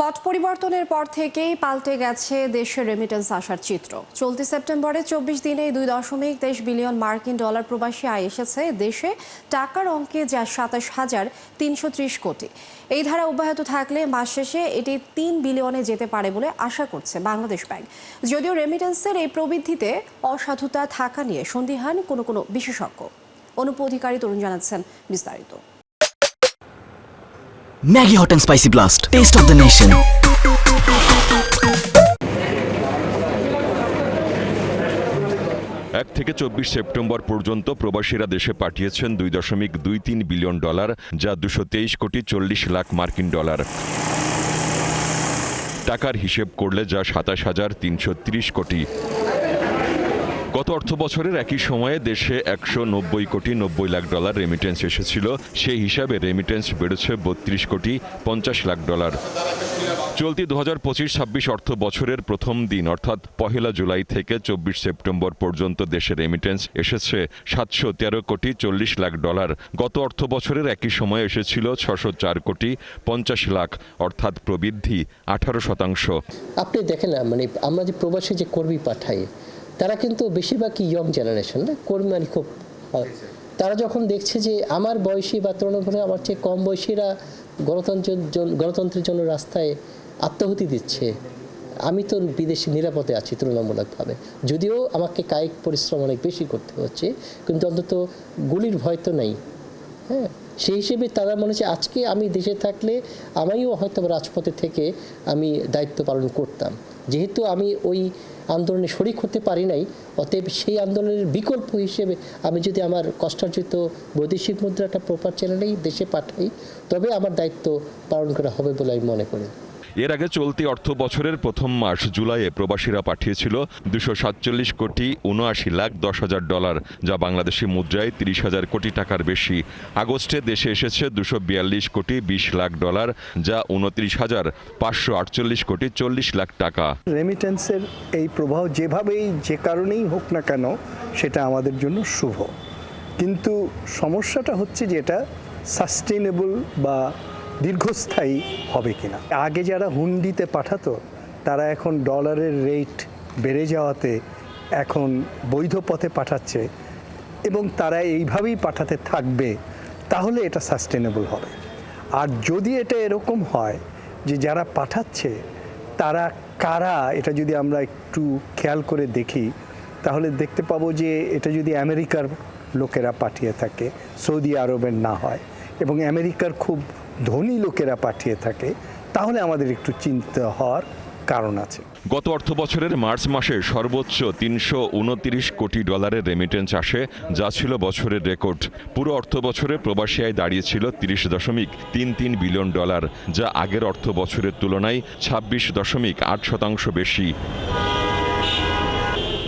পট পরিবর্তনের পর থেকেই পাল্টে গেছে দেশের রেমিটেন্স আসার চিত্র। চলতি সেপ্টেম্বরে 24 দিনে 2.23 বিলিয়ন মার্কিন ডলার প্রবাসী আয় এসেছে দেশে। টাকার অঙ্কে যা 27,330 কোটি। এই ধারা অব্যাহত থাকলে মাস শেষে এটি 3 বিলিয়নে যেতে পারে বলে আশা করছে বাংলাদেশ ব্যাংক। যদিও রেমিটেন্সের এই প্রবৃদ্ধিতে অসাধুতা থাকা নিয়ে সন্দিহান কোনো বিশেষজ্ঞ। অনুপ অধিকারী তরুণ জানাচ্ছেন বিস্তারিত। Maggi Hot and Spicy Blast, Taste of the Nation. 1 থেকে 24 সেপ্টেম্বর পর্যন্ত প্রবাসীরা দেশে পাঠিয়েছেন 2.23 বিলিয়ন ডলার, যা 223 কোটি 40 লাখ মার্কিন ডলার। টাকার হিসেব করলে যা 27,330 কোটি। গত অর্থ বছরের একই সময়ে দেশে 190 কোটি 90 লাখ ডলার রেমিটেন্স এসেছিল। সেই হিসাবে রেমিটেন্স বেড়েছে 32 কোটি 50 লাখ ডলার। চলতি 2025-26 অর্থ বছরের প্রথম দিন অর্থাৎ 1 জুলাই থেকে 24 সেপ্টেম্বর পর্যন্ত দেশে রেমিটেন্স এসেছে 713 কোটি 40 লাখ ডলার। গত অর্থ বছরের একই সময়ে এসেছিল 604 কোটি 50 লাখ, অর্থাৎ প্রবৃদ্ধি 18%। আপনি দেখেন না, মানে আমরা যে প্রবাসী যে কর্মী পাঠাই, তারা কিন্তু বেশিরভাগই ইয়ং জেনারেশন, না কর্মী মানে খুব। তারা যখন দেখছে যে আমার বয়সী বা তরুণরা আমার চেয়ে কম বয়সীরা গণতন্ত্রের জন্য রাস্তায় আত্মাহুতি দিচ্ছে, আমি তো বিদেশে নিরাপদে আছি তুলনামূলকভাবে, যদিও আমাকে কায়িক পরিশ্রম অনেক বেশি করতে হচ্ছে, কিন্তু অন্তত গুলির ভয় তো নেই। হ্যাঁ, সেই হিসেবে তারা মনে হচ্ছে আজকে আমি দেশে থাকলে আমিও হয়তো রাজপথে থেকে আমি দায়িত্ব পালন করতাম। যেহেতু আমি ওই আন্দোলনে শরিক হতে পারি নাই, অতএব সেই আন্দোলনের বিকল্প হিসেবে আমি যদি আমার কষ্টার্জিত বৈদেশিক মুদ্রাটা প্রপার চ্যানেলেই দেশে পাঠাই, তবে আমার দায়িত্ব পালন করা হবে বলে আমি মনে করি। এর আগে চলতি অর্থ বছরের প্রথম মাস জুলাইয়ে প্রবাসীরা পাঠিয়েছিল 247 কোটি 79 লাখ 10 হাজার ডলার, যা বাংলাদেশি মুদ্রায় 30,000 কোটি টাকার বেশি। আগস্টে দেশে এসেছে 242 কোটি 20 লাখ ডলার, যা 29,548 কোটি 40 লাখ টাকা। রেমিটেন্সের এই প্রবাহ যেভাবেই যে কারণেই হোক না কেন সেটা আমাদের জন্য শুভ, কিন্তু সমস্যাটা হচ্ছে যে এটা সাস্টেনেবল বা দীর্ঘস্থায়ী হবে কিনা। আগে যারা হুন্ডিতে পাঠাতো তারা এখন ডলারের রেট বেড়ে যাওয়াতে এখন বৈধ পথে পাঠাচ্ছে এবং তারা এইভাবেই পাঠাতে থাকবে, তাহলে এটা সাস্টেনেবল হবে। আর যদি এটা এরকম হয় যে যারা পাঠাচ্ছে তারা কারা, এটা যদি আমরা একটু খেয়াল করে দেখি, তাহলে দেখতে পাবো যে এটা যদি আমেরিকার লোকেরা পাঠিয়ে থাকে, সৌদি আরবের না হয়, এবং আমেরিকার খুব ধনী লোকেরা পাঠিয়ে থাকে, তাহলে আমাদের একটু চিন্তিত হওয়ার কারণ আছে। গত অর্থ বছরের মার্চ মাসে সর্বোচ্চ 329 কোটি ডলারের রেমিটেন্স আসে, যা ছিল বছরের রেকর্ড। পুরো অর্থ বছরে প্রবাসী আয় দাঁড়িয়েছিল 30.33 বিলিয়ন ডলার, যা আগের অর্থ বছরের তুলনায় 26.8% বেশি।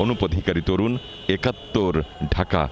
অনুপ অধিকারী তরুণ, 71, ঢাকা।